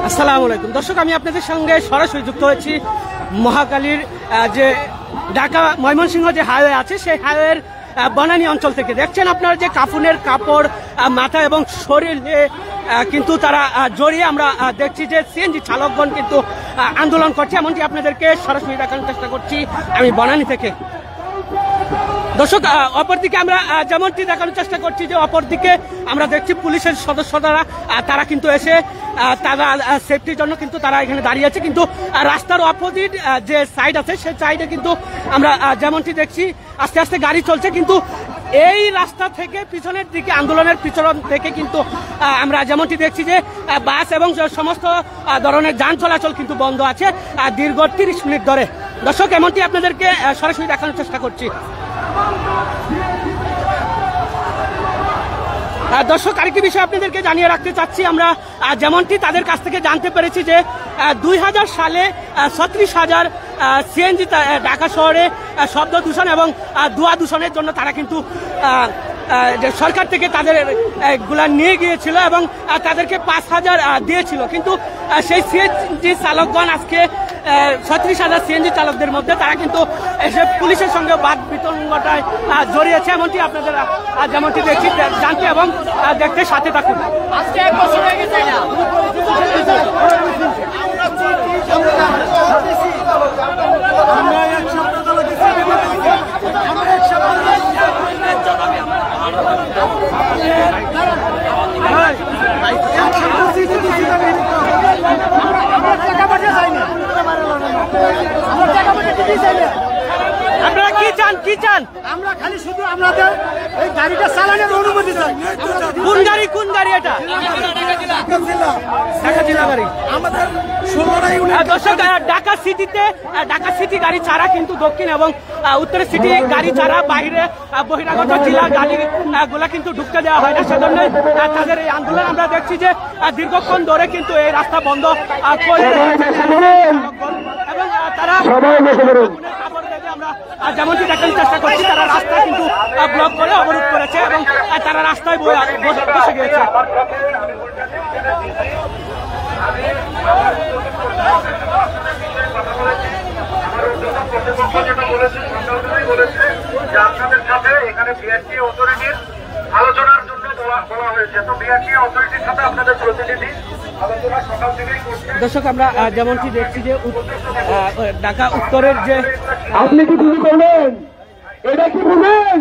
আসসালামু আলাইকুম দর্শক, আমি আপনাদের সঙ্গে সরাসরি যুক্ত হয়েছি মহাকালীর যে ঢাকা ময়মনসিংহ যে হাইওয়ে আছে সেই হাইওয়ের বনানী অঞ্চল থেকে। দেখছেন আপনারা যে কাফনের কাপড় মাথা এবং শরীরে কিন্তু তারা জড়িয়ে আমরা দেখছি যে সিএনজি চালকগণ কিন্তু আন্দোলন করছে, এমনটি আপনাদেরকে সরাসরি দেখানোর চেষ্টা করছি আমি বনানী থেকে। দর্শক, অপরদিকে আমরা যেমনটি দেখানোর চেষ্টা করছি যে অপরদিকে আমরা দেখছি পুলিশের সদস্যরা তারা কিন্তু এসে তারা সেফটির জন্য কিন্তু তারা এখানে দাঁড়িয়ে আছে, কিন্তু রাস্তার অপোজিট যে সাইড আছে সেই সাইডে কিন্তু আমরা যেমনটি দেখছি আস্তে আস্তে গাড়ি চলছে, কিন্তু এই রাস্তা থেকে পিছনের দিকে আন্দোলনের পিছন থেকে কিন্তু আমরা যেমনটি দেখছি যে বাস এবং সমস্ত ধরনের যান চলাচল কিন্তু বন্ধ আছে দীর্ঘ 30 মিনিট ধরে। দর্শক, এমনটি আপনাদেরকে সরাসরি দেখানোর চেষ্টা করছি। দর্শক, আরেকটি বিষয় আপনাদেরকে জানিয়ে রাখতে চাচ্ছি, আমরা যেমনটি তাদের কাছ থেকে জানতে পেরেছি যে 2000 সালে 36,000 সিএনজি ঢাকা শহরে শব্দ দূষণ এবং ধোঁয়া দূষণের জন্য তারা কিন্তু সরকার থেকে তাদের গুলা নিয়ে গিয়েছিল এবং তাদেরকে 5,000 দিয়েছিল, কিন্তু সেই সিএনজি চালকগণ আজকে 36,000 সিএনজি চালকদের মধ্যে তারা কিন্তু এসে পুলিশের সঙ্গে বাদ বিতণ্ডায় জড়িয়েছে, এমনটি আপনাদের যেমনটি দেখছি জানতে এবং দেখতে সাথে থাকুন। আজকে 1 বছর হয়ে গেছে না আপনারা কি চান? কি চান? আমরা খালি শুধু আমাদের এই গাড়িটা চালানোর অনুমতি চাই। কোন গাড়ি? কোন গাড়ি এটা? ঢাকা জেলা গাড়ি। আমাদের 16টা ইউনিট। দর্শক, ঢাকা সিটিতে ঢাকা সিটি গাড়ি ছাড়া কিন্তু দক্ষিণ এবং উত্তরের সিটি গাড়ি ছাড়া বাইরে বহিরাগত জেলা গাড়িগুলা কিন্তু ঢুকতে দেওয়া হয় না, সেজন্য তাদের এই আন্দোলন আমরা দেখছি যে দীর্ঘক্ষণ ধরে কিন্তু এই রাস্তা বন্ধ করে এবং তারা আমরা যেমনটি দেখার চেষ্টা করছি তারা রাস্তা কিন্তু ব্লক করে অবরোধ করেছে এবং তারা রাস্তায় বসে গিয়েছে। আপনাদের সাথে এখানে বিআরটি অথরিটির আলোচনার জন্য বলা হয়েছে, তো বিআরটি অথরিটির সাথে আপনাদের প্রতিনিধি আলোচনা সকাল থেকেই করছে। দর্শক, আমরা যেমনটি দেখছি যে ঢাকা উত্তরের যে আপনি কি শুরু করবেন? এটা কি বুঝেন?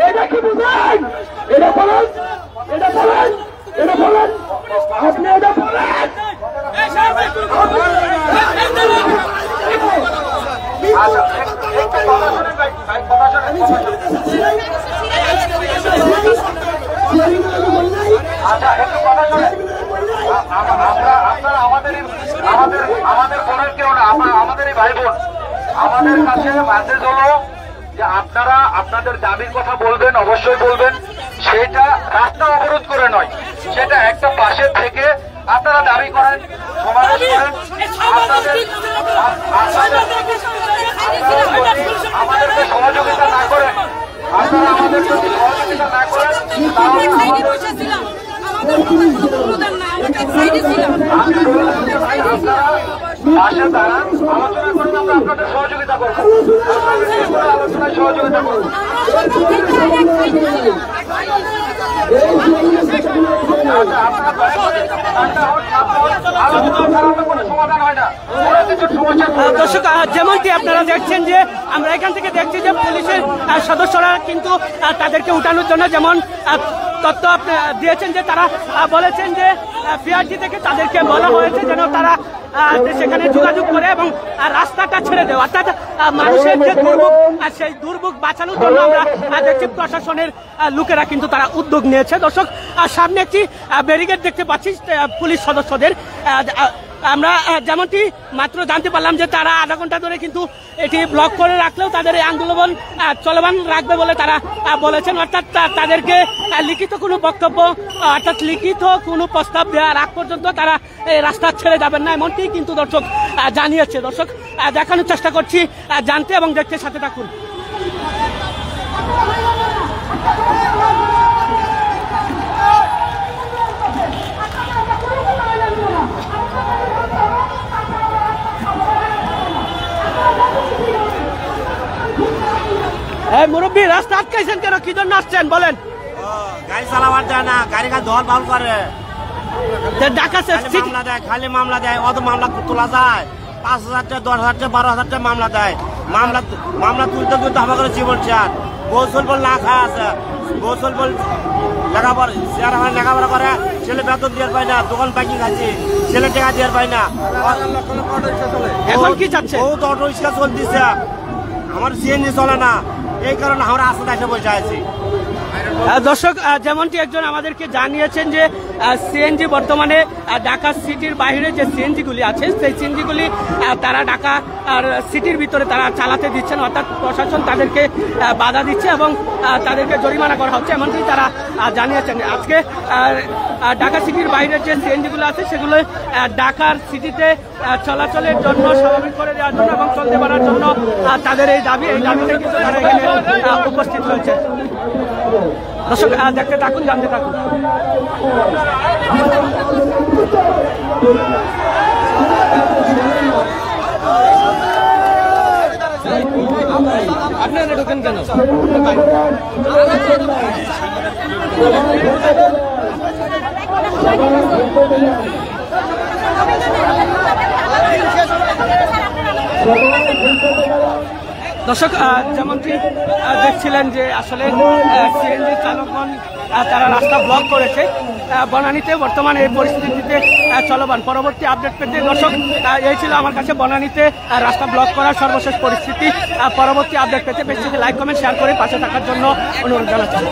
এটা কি বুঝেন? এটা বলেন, এটা বলেন, এটা বলেন, আপনি এটা বলেন। আমাদের বোনের কেউ না, আমাদের এই ভাই বোন, আমাদের কাছে মেসেজ হলো যে আপনারা আপনাদের দাবির কথা বলবেন, অবশ্যই বলবেন, সেটা রাস্তা অবরোধ করে নয়, সেটা একটা পাশে থেকে আপনারা দাবি করেন, সমাবেশ করেন, আমাদেরকে সহযোগিতা না করেন, আপনারা আমাদের যদি সহযোগিতা না করেন পাশে দাঁড়ান, আলোচনা করুন, আমরা আপনাদের সহযোগিতা করবো, আলোচনায় সহযোগিতা করবো। দর্শক, যেমনটি আপনারা দেখছেন যে আমরা এখান থেকে দেখছি যে পুলিশের সদস্যরা কিন্তু তাদেরকে উঠানোর জন্য যেমন তথ্য দিয়েছেন যে তারা বলেছেন যে বিআরটি থেকে তাদেরকে বলা হয়েছে যেন তারা সেখানে যোগাযোগ করে এবং রাস্তাটা ছেড়ে দেয়, অর্থাৎ মানুষের যে দুর্ভোগ সেই দুর্ভোগ বাঁচানোর জন্য আমরা দেখছি প্রশাসনের লোকেরা কিন্তু তারা উদ্যোগ নিয়েছে। দর্শক, সামনে একটি ব্যারিকেড দেখতে পাচ্ছি পুলিশ সদস্যদের। আমরা যেমনটি মাত্র জানতে পারলাম যে তারা আধা ঘন্টা ধরে কিন্তু এটি ব্লক করে রাখলেও তাদের এই আন্দোলন চলমান রাখবে বলে তারা বলেছেন, অর্থাৎ তাদেরকে লিখিত কোনো বক্তব্য অর্থাৎ লিখিত কোনো প্রস্তাব দেওয়ার আগ পর্যন্ত তারা এই রাস্তা ছেড়ে যাবেন না, এমনটি কিন্তু দর্শক জানিয়েছে। দর্শক, দেখানোর চেষ্টা করছি, জানতে এবং দেখতে সাথে থাকুন। এই মুরব্বী, রাস্তা আটকাইছেন কেন? কি জন্য আসছেন বলেন? গাড়ি চালাবার যায় না, গাড়ি কাজ ধর বাউল করে, ঢাকা মামলা দেয়, খালি মামলা দেয়। অত মামলা তোলা যায় 5,000 10,000 12,000 মামলা দেয়। মামলা তুলতে তুলতে আমাকে জীবন চান। গোসল বল না খায় আছে, গোসল বল লেখাপড়া করে, ছেলে বেতন দিয়ে পায় না, দোকান পাইকি খাচ্ছি, ছেলে টাকা দিয়ে পায় না। এখন কি চাচ্ছে? বহুত অটো রিক্সা চলতেছে, আমার সিএনজি চলে না, এই কারণে আমরা রাস্তায় এসে বসে আছি। দর্শক, যেমনটি একজন আমাদেরকে জানিয়েছেন যে সিএনজি বর্তমানে ঢাকা সিটির বাইরে যে সিএনজি গুলি আছে সেই সিএনজি গুলি তারা ঢাকা আর সিটির ভিতরে তারা চালাতে দিচ্ছেন, অর্থাৎ প্রশাসন তাদেরকে বাধা দিচ্ছে এবং তাদেরকে জরিমানা করা হচ্ছে, এমনকি তারা জানিয়েছেন। আজকে ঢাকা সিটির বাইরের যে সিএনজি গুলো আছে সেগুলো ঢাকার সিটিতে চলাচলের জন্য স্বাভাবিক করে দেওয়ার জন্য এবং চলতে পারার জন্য তাদের এই দাবিতে কিন্তু তারা এখানে উপস্থিত হয়েছে। দর্শক, দেখতে থাকুন, জানতে থাকুন। আপনারা ঢোকেন কেন? দর্শক, যেমনটি দেখছিলেন যে আসলে সিএনজি চালকগণ তারা রাস্তা ব্লক করেছে বনানীতে, বর্তমানে এই পরিস্থিতিতে চলমান। পরবর্তী আপডেট পেতে দর্শক, এই ছিল আমার কাছে বনানীতে রাস্তা ব্লক করার সর্বশেষ পরিস্থিতি। পরবর্তী আপডেট পেতে বেশি লাইক কমেন্ট শেয়ার করে পাশে থাকার জন্য অনুরোধ জানাচ্ছি।